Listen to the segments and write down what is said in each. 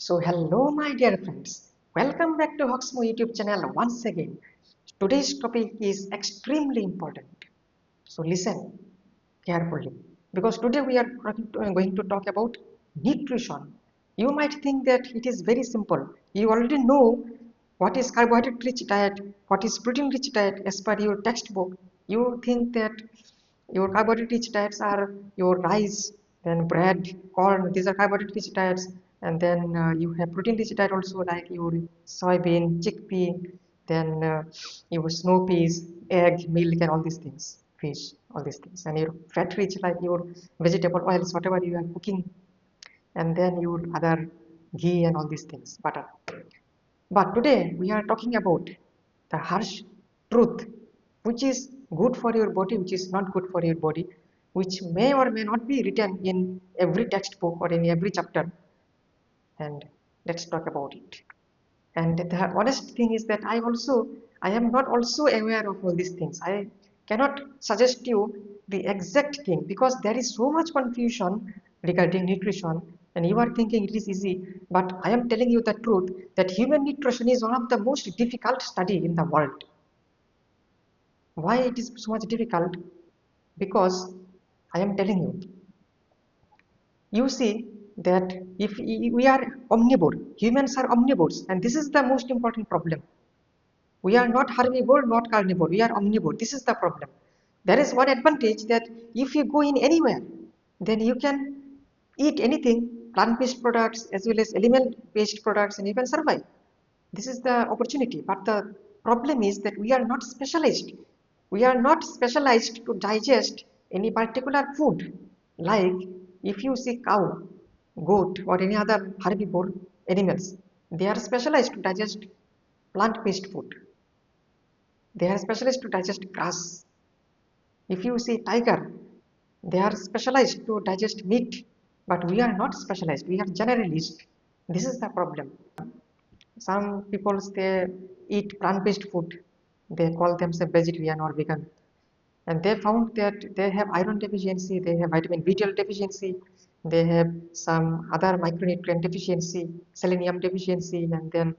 So hello my dear friends, welcome back to Hoxmo YouTube channel once again. Today's topic is extremely important. So listen carefully because today we are going to talk about nutrition. You might think that it is very simple. You already know what is carbohydrate rich diet, what is protein rich diet as per your textbook. You think that your carbohydrate rich diets are your rice, then bread, corn. These are carbohydrate rich diets, and then you have protein rich diet also like your soybean, chickpea, then your snow peas, egg, milk, and all these things, fish, all these things, and your fat rich like your vegetable oils, whatever you are cooking, and then your other ghee and all these things, butter. But today we are talking about the harsh truth, which is good for your body, which is not good for your body, which may or may not be written in every textbook or in every chapter. And let's talk about it. And the honest thing is that I am not also aware of all these things. I cannot suggest you the exact thing because there is so much confusion regarding nutrition, and you are thinking it is easy. But I am telling you the truth that human nutrition is one of the most difficult study in the world. Why it is so much difficult? Because I am telling you, you see that if we are omnivore, humans are omnivores, and this is the most important problem. We are not herbivore, not carnivore, we are omnivore. This is the problem. There is one advantage that if you go in anywhere, then you can eat anything, plant-based products as well as animal-based products, and you can survive. This is the opportunity. But the problem is that we are not specialized. We are not specialized to digest any particular food. Like if you see cow, goat, or any other herbivore animals, they are specialized to digest plant-based food. They are specialized to digest grass. If you see tiger, they are specialized to digest meat, but we are not specialized. We are generalist. This is the problem. Some people they eat plant-based food. They call themselves vegetarian or vegan, and they found that they have iron deficiency, they have vitamin B12 deficiency, they have some other micronutrient deficiency, selenium deficiency, and then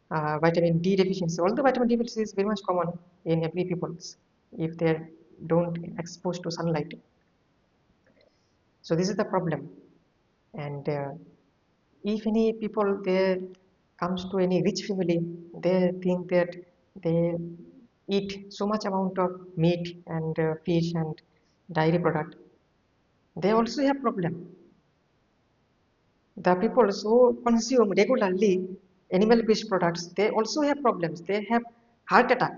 vitamin D deficiency. Although vitamin D deficiency is very much common in every people if they don't exposed to sunlight. So this is the problem. And if any people they comes to any rich family, they think that they eat so much amount of meat and fish and dairy product. They also have problem. The people who consume regularly animal-based products, they also have problems. They have heart attack,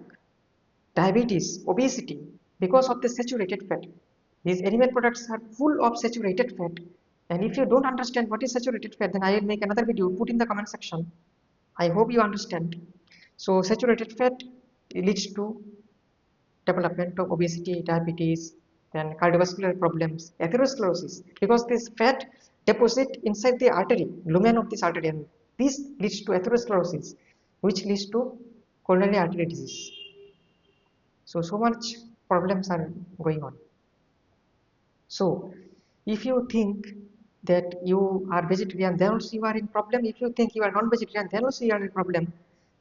diabetes, obesity because of the saturated fat. These animal products are full of saturated fat. And if you don't understand what is saturated fat, then I will make another video, put in the comment section. I hope you understand. So saturated fat leads to development of obesity, diabetes, then cardiovascular problems, atherosclerosis, because this fat deposit inside the artery, lumen of this artery, and this leads to atherosclerosis, which leads to coronary artery disease. So much problems are going on. So if you think that you are vegetarian, then also you are in problem. If you think you are non-vegetarian, then also you are in problem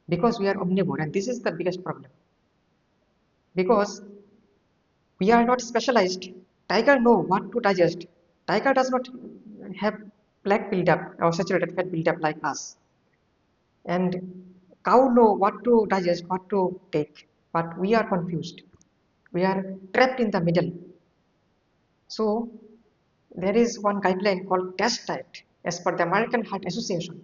because we are omnivore, and this is the biggest problem. Because we are not specialized. Tiger know what to digest. Tiger does not have plaque buildup or saturated fat buildup like us. And cow know what to digest, what to take. But we are confused. We are trapped in the middle. So there is one guideline called DASH diet as per the American Heart Association.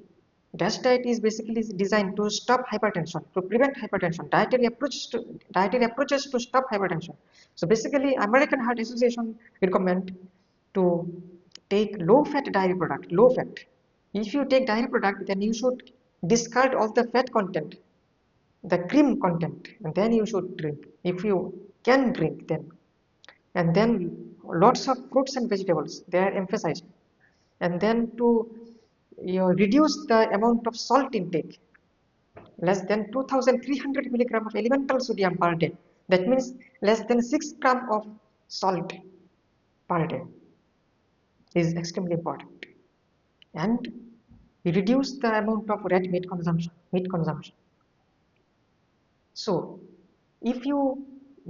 DASH diet is basically designed to stop hypertension, to prevent hypertension, dietary approaches to stop hypertension. So basically, American Heart Association recommend to take low-fat dairy product, low fat. If you take dairy product, then you should discard all the fat content, the cream content, and then you should drink. If you can drink, then and then lots of fruits and vegetables they are emphasized, and then to reduce the amount of salt intake, less than 2300 milligram of elemental sodium per day. That means less than 6 gram of salt per day is extremely important. And reduce the amount of red meat consumption. So if you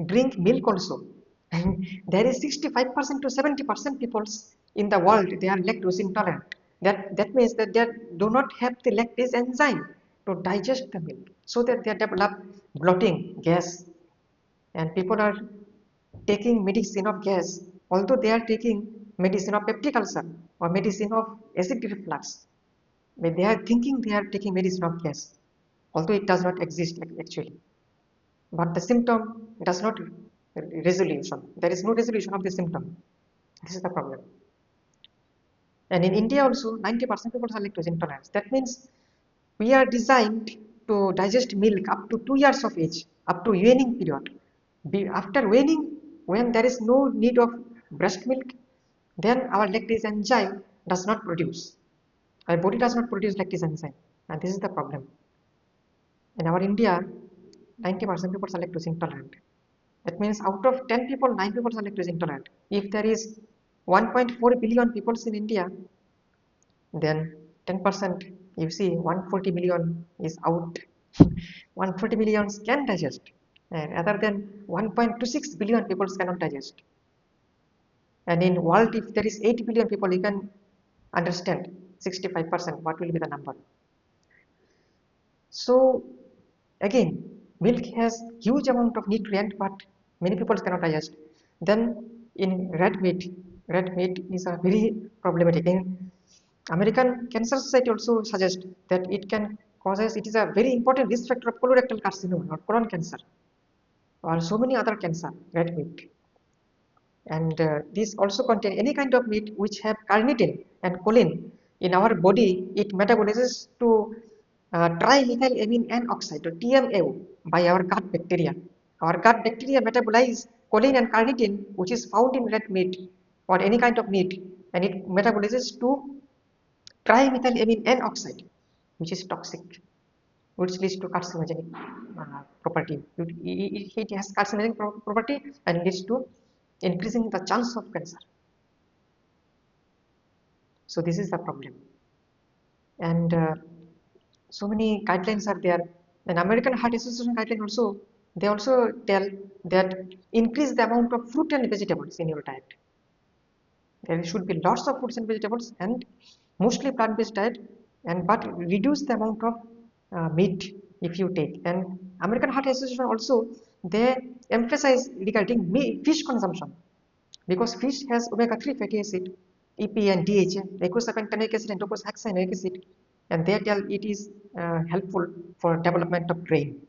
drink milk also, and there is 65% to 70% people in the world, they are lactose intolerant. That means that they do not have the lactase enzyme to digest the milk, so that they develop bloating, gas, and people are taking medicine of gas, although they are taking medicine of peptic ulcer or medicine of acid reflux. But they are thinking they are taking medicine of gas, although it does not exist actually. But the symptom does not resolution. There is no resolution of the symptom. This is the problem. And in India also, 90% people are lactose intolerant. That means we are designed to digest milk up to 2 years of age, up to weaning period. After weaning, when there is no need of breast milk, then our lactase enzyme does not produce. Our body does not produce lactase enzyme, and this is the problem. In our India, 90% people are lactose intolerant. That means out of 10 people, 9 people are lactose intolerant. If there is 1.4 billion people in India, then 10%, you see 140 million is out. 140 millions can digest, and other than 1.26 billion people cannot digest. And in world, if there is 8 billion people, you can understand 65% what will be the number. So again, milk has huge amount of nutrient, but many people cannot digest. Then in red meat is a very problematic. In American Cancer Society also suggests that it is a very important risk factor of colorectal carcinoma or colon cancer or so many other cancer, red meat. And these also contain any kind of meat which have carnitine and choline. In our body, it metabolizes to trimethylamine N oxide, or TMA, by our gut bacteria. Our gut bacteria metabolize choline and carnitine, which is found in red meat or any kind of meat, and it metabolizes to trimethylamine N oxide, which is toxic, which leads to carcinogenic property. It has carcinogenic property and leads to increasing the chance of cancer. So this is the problem. And so many guidelines are there. And American Heart Association guideline also, they also tell that increase the amount of fruit and vegetables in your diet. There should be lots of fruits and vegetables and mostly plant-based diet, and but reduce the amount of meat if you take. And American Heart Association also, they emphasize regarding fish consumption, because fish has omega-3 fatty acid, EPA and DHA, eicosapentaenoic acid and docosahexaenoic acid, and they tell it is helpful for development of brain.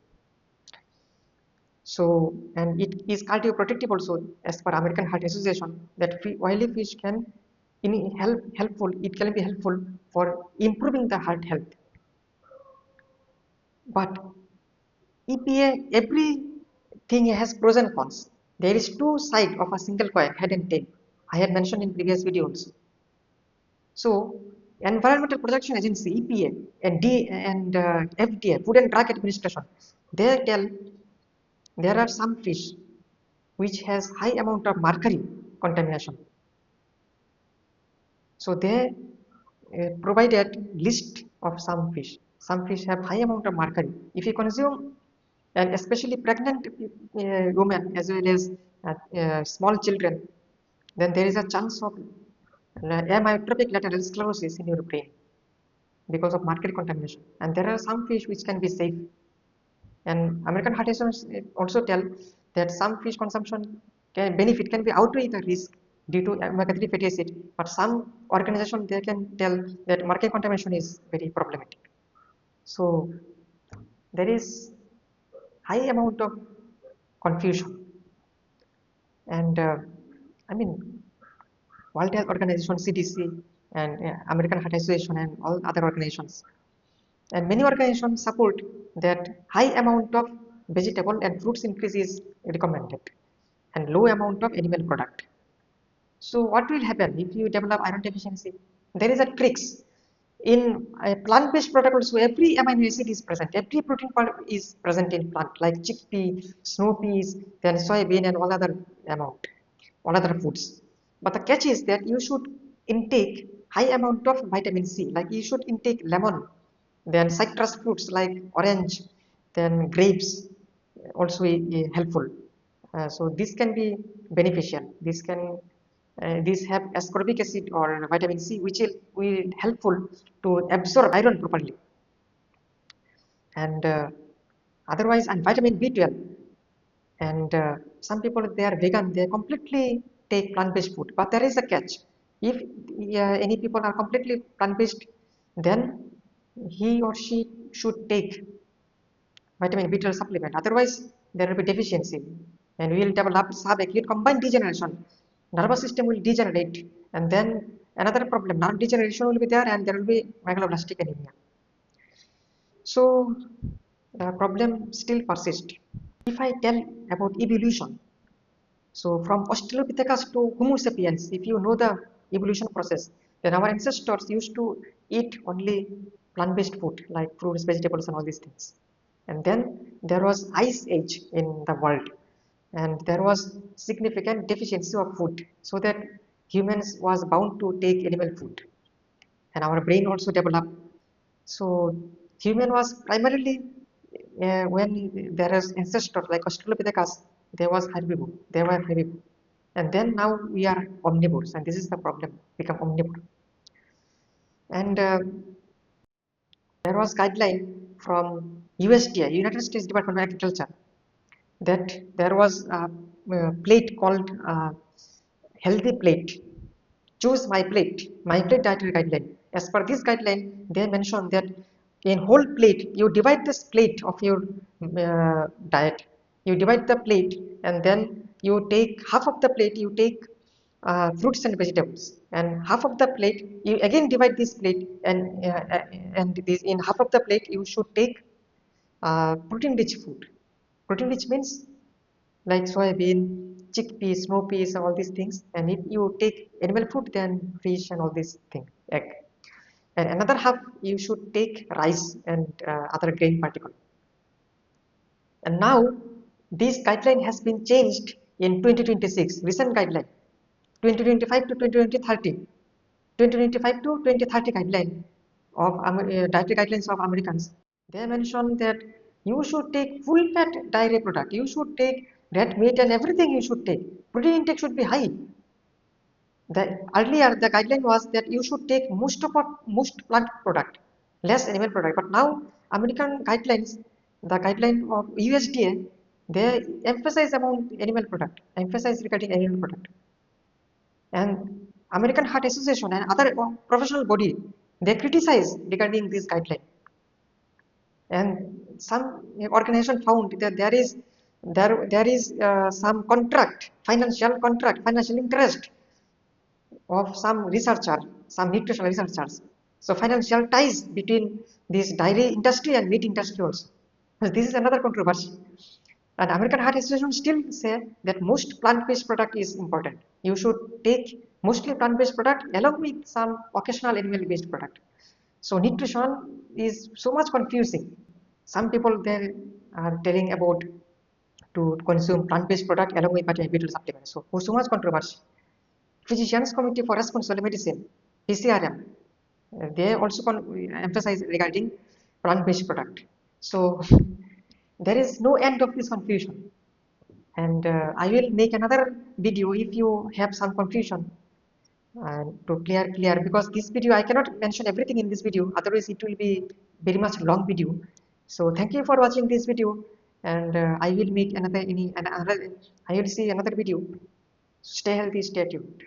So, and it is cardioprotective also, as per American Heart Association, that oily fish can it can be helpful for improving the heart health. But EPA, everything has pros and cons. There is two sides of a single coin, head and tail. I had mentioned in previous videos. So, Environmental Protection Agency (EPA) and FDA, Food and Drug Administration, they tell there are some fish which has high amount of mercury contamination. So they provided list of some fish. Some fish have high amount of mercury. If you consume, and especially pregnant women as well as small children, then there is a chance of amyotrophic lateral sclerosis in your brain because of mercury contamination. And there are some fish which can be safe. And American Heart Association also tell that some fish consumption benefit can be outweigh the risk due to omega-3 fatty acid, but some organization they can tell that mercury contamination is very problematic. So there is high amount of confusion, and I mean World Health Organization (CDC) and American Heart Association and all other organizations, and many organizations support that high amount of vegetable and fruits increase is recommended and low amount of animal product. So what will happen if you develop iron deficiency? There is a tricks. In a plant-based product also, every amino acid is present, every protein part is present in plant, like chickpea, snow peas, then soybean and all other foods. But the catch is that you should intake high amount of vitamin C. Like you should intake lemon, then citrus fruits like orange, then grapes also helpful. So this can be beneficial. These have ascorbic acid or vitamin C, which will helpful to absorb iron properly. And otherwise, and vitamin B12. And some people, they are vegan, they completely take plant-based food, but there is a catch. If any people are completely plant-based, then he or she should take vitamin B12 supplement. Otherwise, there will be deficiency, and we will develop subacute combined degeneration. Nervous system will degenerate, and then another problem, non-degeneration will be there, and there will be megaloblastic anemia. So the problem still persists. If I tell about evolution, so from Australopithecus to Homo sapiens, if you know the evolution process, then our ancestors used to eat only plant-based food like fruits, vegetables, and all these things. And then there was ice age in the world, and there was significant deficiency of food, so that humans was bound to take animal food, and our brain also developed. So human was primarily when there is ancestor like Australopithecus, there was herbivore, they were herbivore, and then now we are omnivores, and this is the problem, become omnivore. And there was guideline from USDA, United States Department of Agriculture, that there was a plate called healthy plate. Choose my plate dietary guideline. As per this guideline, they mention that in whole plate, you divide this plate of your diet. You divide the plate, and then you take half of the plate, you take fruits and vegetables, and half of the plate you again divide this plate, and this in half of the plate you should take protein rich food. Protein rich means like soybean, chickpeas, snow peas, all these things. And if you take animal food, then fish and all these things, egg. And another half you should take rice and other grain particle. And now this guideline has been changed in 2026, recent guideline, 2025 to 2030, 2025 to 2030 guideline of dietary guidelines of Americans. They mention that you should take full fat dairy product, you should take red meat and everything you should take. Protein intake should be high. Earlier the guideline was that you should take most plant product, less animal product. But now American guidelines, the guideline of USDA, they emphasize about animal product, emphasize regarding animal product. And American Heart Association and other professional body, they criticize regarding this guideline. And some organization found that there is some financial interest of some researcher, some nutritional researchers. So financial ties between this dairy industry and meat industry also. So this is another controversy. And American Heart Association still say that most plant-based product is important. You should take mostly plant-based product along with some occasional animal-based product. So nutrition is so much confusing. Some people they are telling about to consume plant-based product along with vitamin B12 supplements. So much controversy. Physicians Committee for Responsible Medicine, PCRM, they also emphasize regarding plant-based product. So there is no end of this confusion. And I will make another video if you have some confusion to clear because this video I cannot mention everything in this video, otherwise it will be very much long video. So thank you for watching this video, and I will make another I will see another video. Stay healthy, stay tuned.